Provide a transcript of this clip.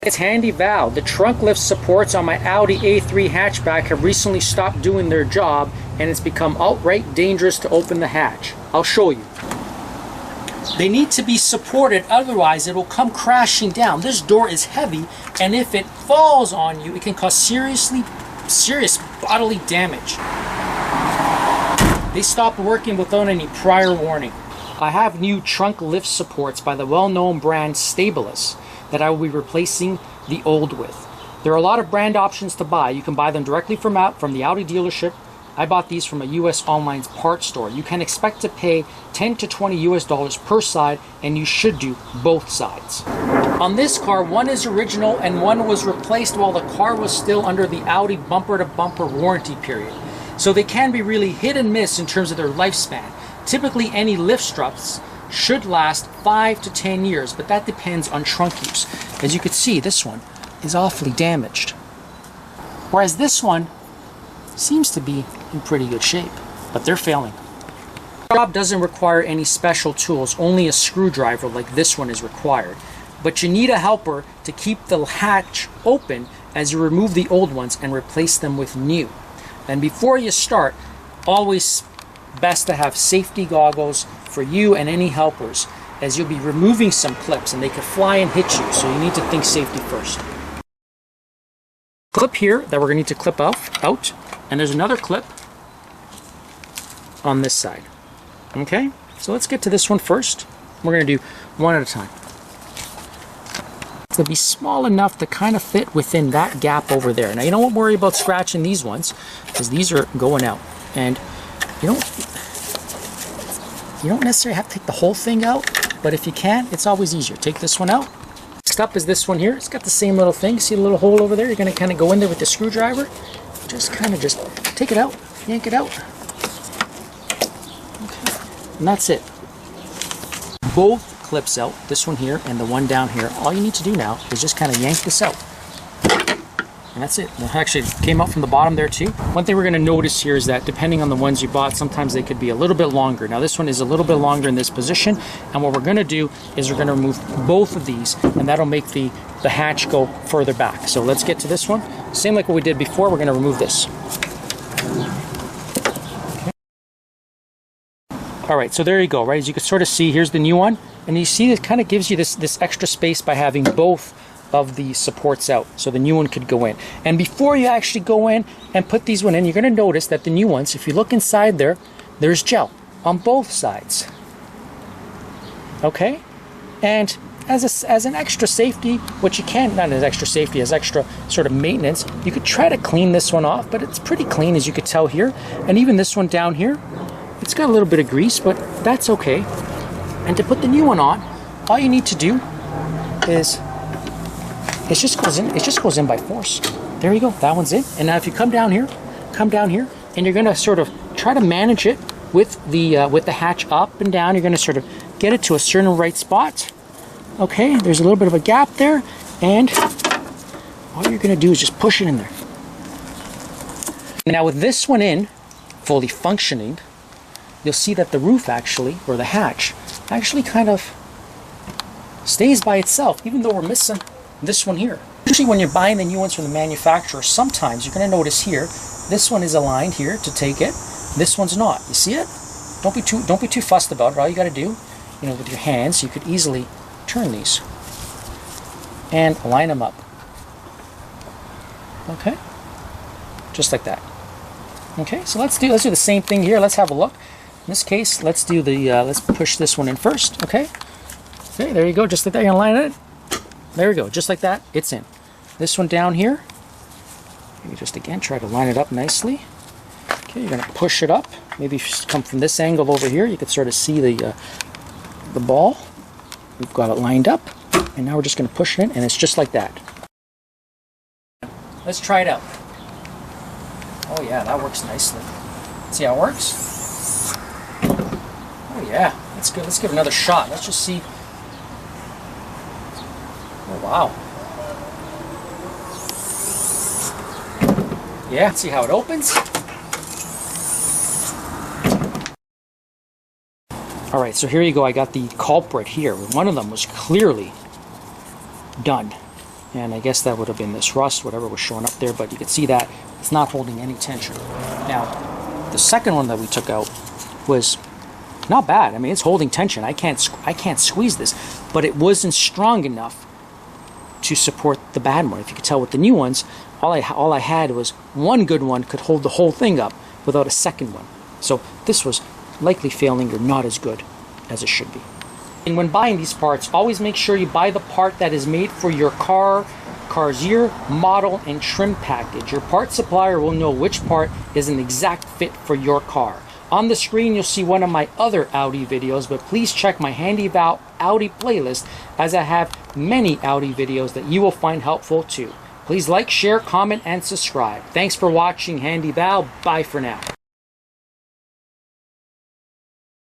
It's handy valve. The trunk lift supports on my Audi A3 hatchback have recently stopped doing their job, and it's become outright dangerous to open the hatch. I'll show you. They need to be supported, otherwise it will come crashing down. This door is heavy, and if it falls on you, it can cause serious bodily damage. They stopped working without any prior warning. I have new trunk lift supports by the well-known brand Stabilis that I will be replacing the old with. There are a lot of brand options to buy. You can buy them directly from the Audi dealership. I bought these from a US online parts store. You can expect to pay 10 to 20 US dollars per side, and you should do both sides. On this car, one is original and one was replaced while the car was still under the Audi bumper-to-bumper warranty period. So they can be really hit and miss in terms of their lifespan. Typically, any lift struts should last 5 to 10 years, but that depends on trunk use. As you can see, this one is awfully damaged, whereas this one seems to be in pretty good shape, but they're failing. The job doesn't require any special tools, only a screwdriver like this one is required. But you need a helper to keep the hatch open as you remove the old ones and replace them with new. And before you start, always best to have safety goggles for you and any helpers, as you'll be removing some clips and they could fly and hit you, so you need to think safety first. Clip here that we're going to need to clip out, and there's another clip on this side. Okay, so let's get to this one first. We're going to do one at a time. It'll be small enough to kind of fit within that gap over there. Now you don't worry about scratching these ones, because these are going out, and you don't necessarily have to take the whole thing out, but if you can, it's always easier. Take this one out. Next up is this one here. It's got the same little thing. See the little hole over there? You're going to kind of go in there with the screwdriver. Just take it out, yank it out. Okay, and that's it. Both clips out, this one here and the one down here. All you need to do now is just kind of yank this out. And that's it. It actually came out from the bottom there too. One thing we're going to notice here is that depending on the ones you bought, sometimes they could be a little bit longer. Now this one is a little bit longer in this position, and what we're going to do is we're going to remove both of these, and that'll make the hatch go further back. So let's get to this one. Same like what we did before, we're going to remove this. Okay. All right, so there you go, right? As you can sort of see, here's the new one, and you see it kind of gives you this extra space by having both of the supports out, so the new one could go in. And before you actually go in and put these one in, you're going to notice that the new ones, if you look inside there, there's gel on both sides. Okay, and as an extra safety, what you can, not as extra safety, as extra sort of maintenance, you could try to clean this one off, but it's pretty clean, as you could tell here. And even this one down here, it's got a little bit of grease, but that's okay. And to put the new one on, all you need to do is it just goes in by force. There you go, that one's in. And now if you come down here, and you're gonna sort of try to manage it with the hatch up and down. You're gonna sort of get it to a certain right spot. Okay, there's a little bit of a gap there, and all you're gonna do is just push it in there. Now with this one in, fully functioning, you'll see that the roof actually, or the hatch, actually kind of stays by itself, even though we're missing this one here. Usually when you're buying the new ones from the manufacturer, sometimes you're going to notice here, this one is aligned here to take it, this one's not. You see it? Don't be too fussed about it. All you got to do, with your hands, you could easily turn these and line them up. Okay, just like that. Okay, so let's do the same thing here. Let's have a look. In this case, let's do let's push this one in first. Okay, there you go. Just like that, you're gonna line it. There we go, just like that, it's in. This one down here, you just again try to line it up nicely. Okay, you're going to push it up. Maybe if you come from this angle over here, you can sort of see the ball. We've got it lined up, and now we're just going to push it in, and it's just like that. Let's try it out. Oh yeah, that works nicely. See how it works? Oh yeah, that's good. Let's give it another shot. Let's just see. Oh wow. Yeah, see how it opens? Alright, so here you go. I got the culprit here. One of them was clearly done. and I guess that would have been this rust, whatever was showing up there, but you can see that it's not holding any tension. Now, the second one that we took out was not bad. I mean, it's holding tension. I can't squeeze this, but it wasn't strong enough to support the bad one. If you could tell with the new ones, all I had was one good one could hold the whole thing up without a second one. So this was likely failing or not as good as it should be. And when buying these parts, always make sure you buy the part that is made for your car's year, model, and trim package. Your part supplier will know which part is an exact fit for your car. On the screen, you'll see one of my other Audi videos, but please check my Handy Val Audi playlist, as I have many Audi videos that you will find helpful too. Please like, share, comment, and subscribe. Thanks for watching Handy Val. Bye for now.